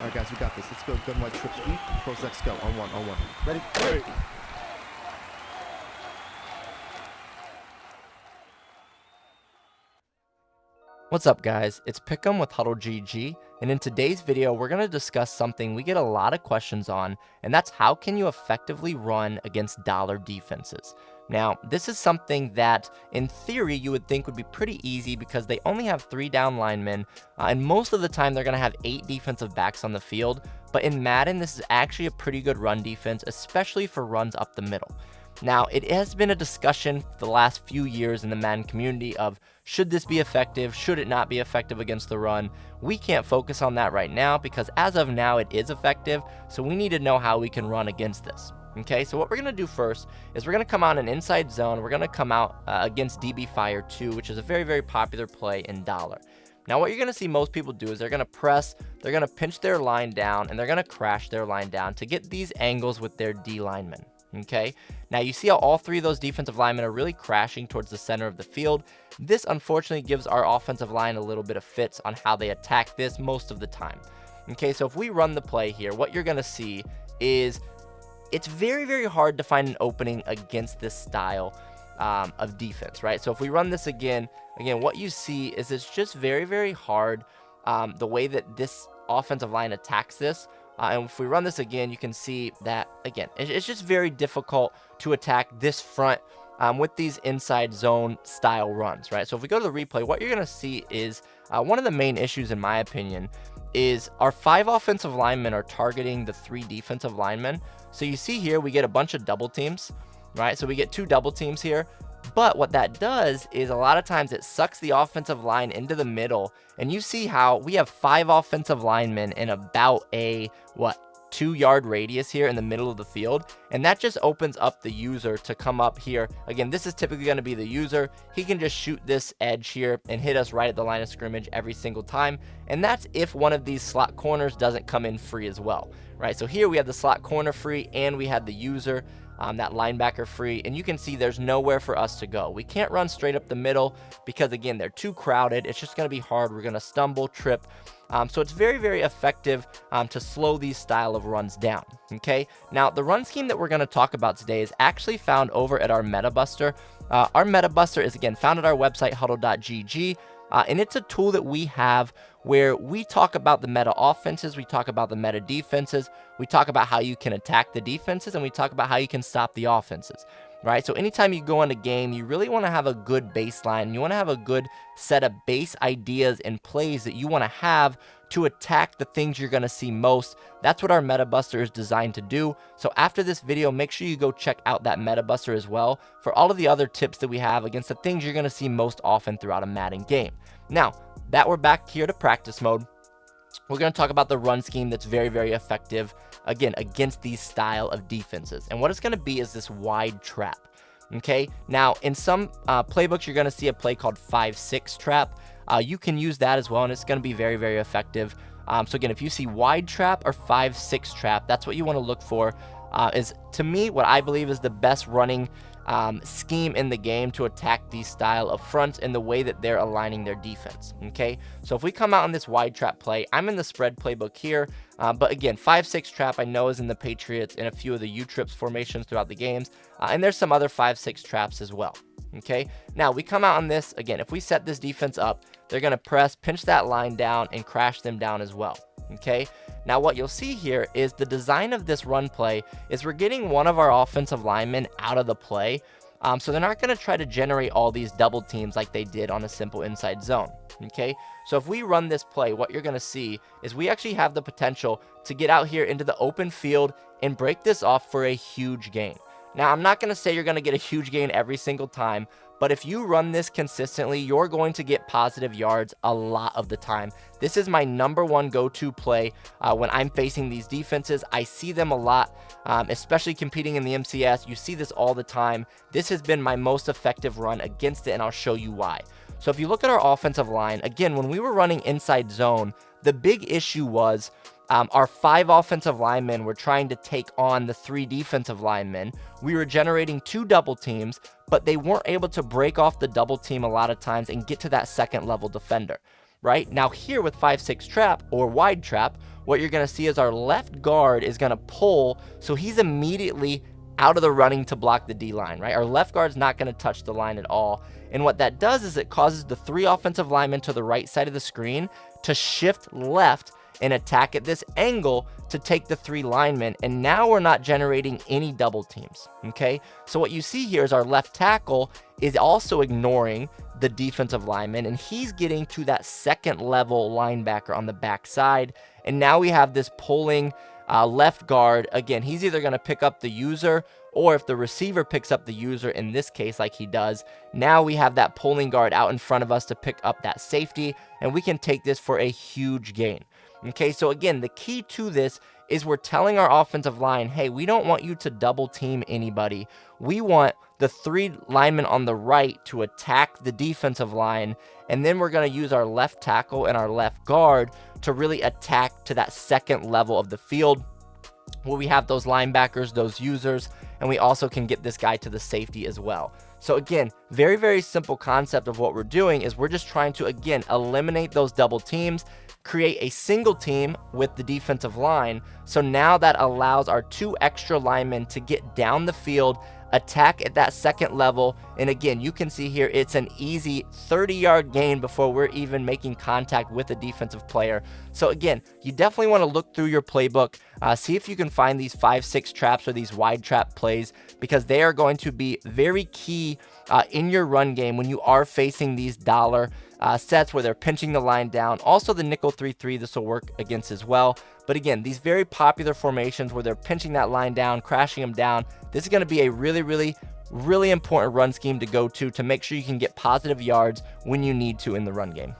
All right, guys, we got this. Let's go. Gun wide trip sweep. Pros X go. On one. Ready? Ready. What's up, guys? It's Pick'em with HuddleGG, and in today's video we're going to discuss something we get a lot of questions on, and that's how can you effectively run against dollar defenses. Now, this is something that in theory you would think would be pretty easy because they only have 3 down linemen, and most of the time they're going to have 8 defensive backs on the field, but in Madden this is actually a pretty good run defense, especially for runs up the middle. Now, it has been a discussion the last few years in the Madden community of should this be effective, should it not be effective against the run. We can't focus on that right now because as of now it is effective, so we need to know how we can run against this. Okay, so what we're going to do first is we're going to come out in an inside zone. We're going to come out against DB Fire 2, which is a very, very popular play in dollar. Now, what you're going to see most people do is they're going to press, they're going to pinch their line down, and they're going to crash their line down to get these angles with their D linemen. Okay, now you see how all 3 of those defensive linemen are really crashing towards the center of the field. This unfortunately gives our offensive line a little bit of fits on how they attack this most of the time. Okay, so if we run the play here, what you're going to see is it's very, very hard to find an opening against this style of defense, right? So if we run this again, what you see is it's just very, very hard the way that this offensive line attacks this. And if we run this again, you can see that, again, it's just very difficult to attack this front with these inside zone style runs, right? So if we go to the replay, what you're going to see is one of the main issues, in my opinion, is our 5 offensive linemen are targeting the 3 defensive linemen. So you see here, we get a bunch of double teams, right? So we get 2 double teams here. But what that does is a lot of times it sucks the offensive line into the middle. And you see how we have 5 offensive linemen in about a, 2-yard radius here in the middle of the field. And that just opens up the user to come up here. Again, this is typically going to be the user. He can just shoot this edge here and hit us right at the line of scrimmage every single time. And that's if one of these slot corners doesn't come in free as well, right? So here we have the slot corner free and we had the user, that linebacker free, and you can see there's nowhere for us to go. We can't run straight up the middle because, again, they're too crowded. It's just going to be hard. We're going to stumble, trip. So it's very, very effective to slow these style of runs down. Okay, now the run scheme that we're going to talk about today is actually found over at our Meta Buster. Our Meta Buster is, again, found at our website, HuddleGG. And it's a tool that we have where we talk about the meta offenses, we talk about the meta defenses, we talk about how you can attack the defenses, and we talk about how you can stop the offenses, right? So anytime you go in a game, you really want to have a good baseline. You want to have a good set of base ideas and plays that you want to have to attack the things you're going to see most. That's what our Meta Buster is designed to do. So after this video, make sure you go check out that Meta Buster as well for all of the other tips that we have against the things you're going to see most often throughout a Madden game. Now that we're back here to practice mode, we're going to talk about the run scheme that's very, very effective, again, against these style of defenses. And what it's going to be is this wide trap. Okay, now in some playbooks, you're going to see a play called 5-6 trap. You can use that as well, and it's going to be very, very effective. So again, if you see wide trap or 5-6 trap, that's what you want to look for. Is, to me, what I believe is the best running scheme in the game to attack these style of fronts in the way that they're aligning their defense. Okay, so if we come out on this wide trap play, I'm in the spread playbook here, but again, 5-6 trap I know is in the Patriots and a few of the U-trips formations throughout the games, and there's some other 5-6 traps as well. Okay, now we come out on this again. If we set this defense up, they're going to press, pinch that line down, and crash them down as well. Okay, now what you'll see here is the design of this run play is we're getting one of our offensive linemen out of the play. So they're not going to try to generate all these double teams like they did on a simple inside zone. Okay, so if we run this play, what you're going to see is we actually have the potential to get out here into the open field and break this off for a huge gain. Now, I'm not going to say you're going to get a huge gain every single time, but if you run this consistently, you're going to get positive yards a lot of the time. This is my #1 go-to play when I'm facing these defenses. I see them a lot, especially competing in the MCS. You see this all the time. This has been my most effective run against it, and I'll show you why. So if you look at our offensive line, again, when we were running inside zone, the big issue was our 5 offensive linemen were trying to take on the 3 defensive linemen. We were generating 2 double teams, but they weren't able to break off the double team a lot of times and get to that second level defender. right? Now here with 5-6 trap or wide trap, what you're going to see is our left guard is going to pull, so he's immediately out of the running to block the D line, right? Our left guard's not going to touch the line at all. And what that does is it causes the 3 offensive linemen to the right side of the screen to shift left and attack at this angle to take the 3 linemen. And now we're not generating any double teams, okay? So what you see here is our left tackle is also ignoring the defensive lineman, and he's getting to that second level linebacker on the backside. And now we have this pulling left guard. Again, he's either going to pick up the user, or if the receiver picks up the user, in this case, like he does, now we have that pulling guard out in front of us to pick up that safety, and we can take this for a huge gain. Okay, so again, the key to this is we're telling our offensive line, hey, we don't want you to double team anybody. We want the 3 linemen on the right to attack the defensive line, and then we're going to use our left tackle and our left guard to really attack to that second level of the field where we have those linebackers, those users, and we also can get this guy to the safety as well. So again, very, very simple concept of what we're doing is we're just trying to, again, eliminate those double teams, create a single team with the defensive line. So now that allows our 2 extra linemen to get down the field, attack at that second level. And again, you can see here, it's an easy 30-yard gain before we're even making contact with a defensive player. So again, you definitely want to look through your playbook, see if you can find these 5-6 traps or these wide trap plays, because they are going to be very key in your run game when you are facing these dollar sets where they're pinching the line down. Also the nickel 3-3, this will work against as well. But again, these very popular formations where they're pinching that line down, crashing them down, this is going to be a really, really, really important run scheme to go to make sure you can get positive yards when you need to in the run game.